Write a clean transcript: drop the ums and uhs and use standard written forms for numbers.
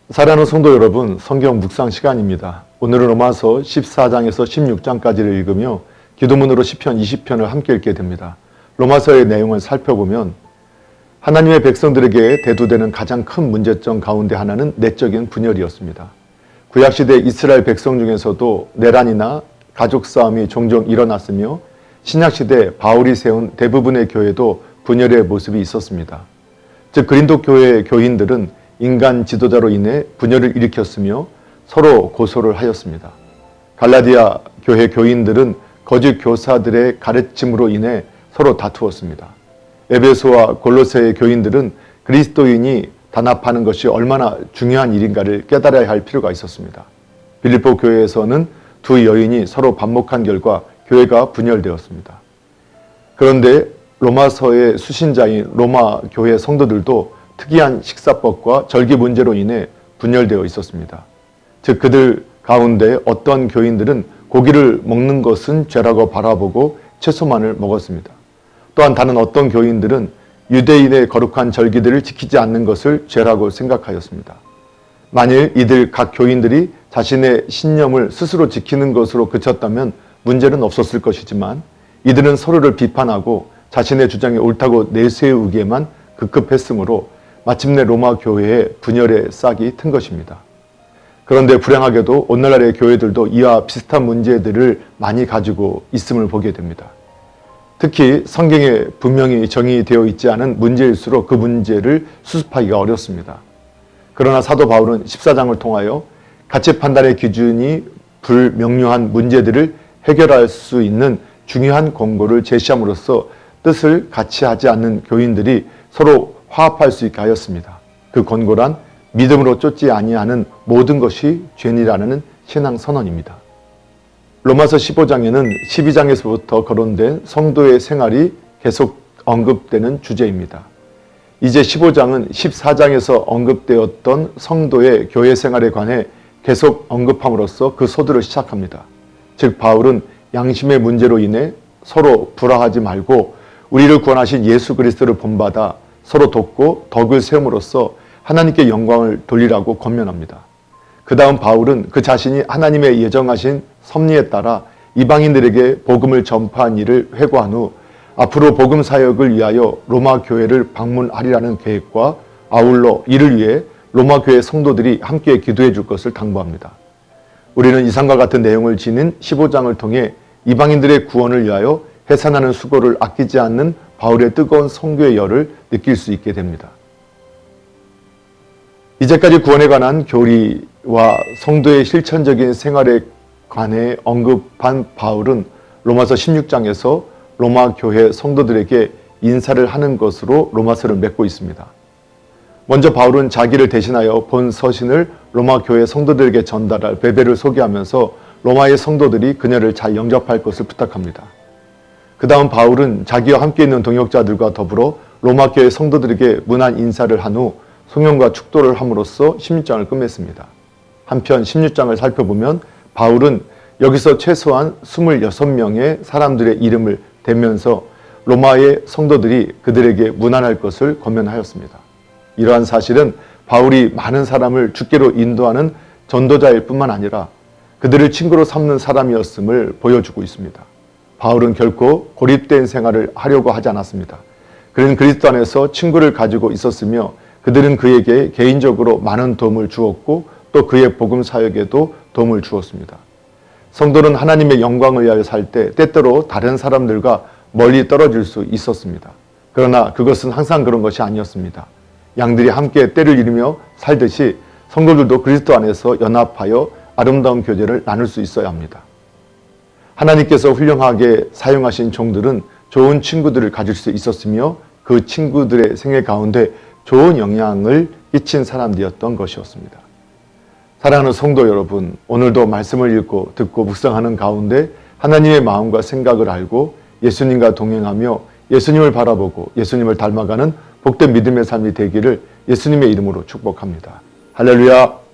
사랑하는 성도 여러분, 성경 묵상 시간입니다. 오늘은 로마서 14장에서 16장까지를 읽으며 기도문으로 시편 20편을 함께 읽게 됩니다. 로마서의 내용을 살펴보면 하나님의 백성들에게 대두되는 가장 큰 문제점 가운데 하나는 내적인 분열이었습니다. 구약시대 이스라엘 백성 중에서도 내란이나 가족 싸움이 종종 일어났으며 신약시대 바울이 세운 대부분의 교회도 분열의 모습이 있었습니다. 즉 그린도 교회의 교인들은 인간 지도자로 인해 분열을 일으켰으며 서로 고소를 하였습니다. 갈라디아 교회 교인들은 거짓 교사들의 가르침으로 인해 서로 다투었습니다. 에베소와 골로새의 교인들은 그리스도인이 단합하는 것이 얼마나 중요한 일인가를 깨달아야 할 필요가 있었습니다. 빌립보 교회에서는 두 여인이 서로 반목한 결과 교회가 분열되었습니다. 그런데 로마서의 수신자인 로마 교회 성도들도 특이한 식사법과 절기 문제로 인해 분열되어 있었습니다. 즉 그들 가운데 어떤 교인들은 고기를 먹는 것은 죄라고 바라보고 채소만을 먹었습니다. 또한 다른 어떤 교인들은 유대인의 거룩한 절기들을 지키지 않는 것을 죄라고 생각하였습니다. 만일 이들 각 교인들이 자신의 신념을 스스로 지키는 것으로 그쳤다면 문제는 없었을 것이지만 이들은 서로를 비판하고 자신의 주장이 옳다고 내세우기에만 급급했으므로 마침내 로마 교회의 분열의 싹이 튼 것입니다. 그런데 불행하게도 오늘날의 교회들도 이와 비슷한 문제들을 많이 가지고 있음을 보게 됩니다. 특히 성경에 분명히 정의되어 있지 않은 문제일수록 그 문제를 수습하기가 어렵습니다. 그러나 사도 바울은 14장을 통하여 가치 판단의 기준이 불명료한 문제들을 해결할 수 있는 중요한 권고를 제시함으로써 뜻을 같이 하지 않는 교인들이 서로 화합할 수 있게 하였습니다. 그 권고란 믿음으로 쫓지 아니하는 모든 것이 죄니라는 신앙 선언입니다. 로마서 15장에는 12장에서부터 거론된 성도의 생활이 계속 언급되는 주제입니다. 이제 15장은 14장에서 언급되었던 성도의 교회 생활에 관해 계속 언급함으로써 그 소들을 시작합니다. 즉 바울은 양심의 문제로 인해 서로 불화하지 말고 우리를 구원하신 예수 그리스도를 본받아 서로 돕고 덕을 세움으로써 하나님께 영광을 돌리라고 권면합니다. 그 다음 바울은 그 자신이 하나님의 예정하신 섭리에 따라 이방인들에게 복음을 전파한 일을 회고한 후 앞으로 복음 사역을 위하여 로마 교회를 방문하리라는 계획과 아울러 이를 위해 로마 교회 성도들이 함께 기도해 줄 것을 당부합니다. 우리는 이상과 같은 내용을 지닌 15장을 통해 이방인들의 구원을 위하여 해산하는 수고를 아끼지 않는 바울의 뜨거운 선교의 열을 느낄 수 있게 됩니다. 이제까지 구원에 관한 교리와 성도의 실천적인 생활에 관해 언급한 바울은 로마서 16장에서 로마 교회 성도들에게 인사를 하는 것으로 로마서를 맺고 있습니다. 먼저 바울은 자기를 대신하여 본 서신을 로마 교회 성도들에게 전달할 베베를 소개하면서 로마의 성도들이 그녀를 잘 영접할 것을 부탁합니다. 그 다음 바울은 자기와 함께 있는 동역자들과 더불어 로마 교회 성도들에게 문안 인사를 한 후 송영과 축도를 함으로써 16장을 끝맺습니다. 한편 16장을 살펴보면 바울은 여기서 최소한 26명의 사람들의 이름을 대면서 로마의 성도들이 그들에게 문안할 것을 권면하였습니다. 이러한 사실은 바울이 많은 사람을 주께로 인도하는 전도자일 뿐만 아니라 그들을 친구로 삼는 사람이었음을 보여주고 있습니다. 바울은 결코 고립된 생활을 하려고 하지 않았습니다. 그는 그리스도 안에서 친구를 가지고 있었으며 그들은 그에게 개인적으로 많은 도움을 주었고 또 그의 복음 사역에도 도움을 주었습니다. 성도는 하나님의 영광을 위하여 살 때 때때로 다른 사람들과 멀리 떨어질 수 있었습니다. 그러나 그것은 항상 그런 것이 아니었습니다. 양들이 함께 때를 이루며 살듯이 성도들도 그리스도 안에서 연합하여 아름다운 교제를 나눌 수 있어야 합니다. 하나님께서 훌륭하게 사용하신 종들은 좋은 친구들을 가질 수 있었으며 그 친구들의 생애 가운데 좋은 영향을 끼친 사람들이었던 것이었습니다. 사랑하는 성도 여러분, 오늘도 말씀을 읽고 듣고 묵상하는 가운데 하나님의 마음과 생각을 알고 예수님과 동행하며 예수님을 바라보고 예수님을 닮아가는 복된 믿음의 삶이 되기를 예수님의 이름으로 축복합니다. 할렐루야!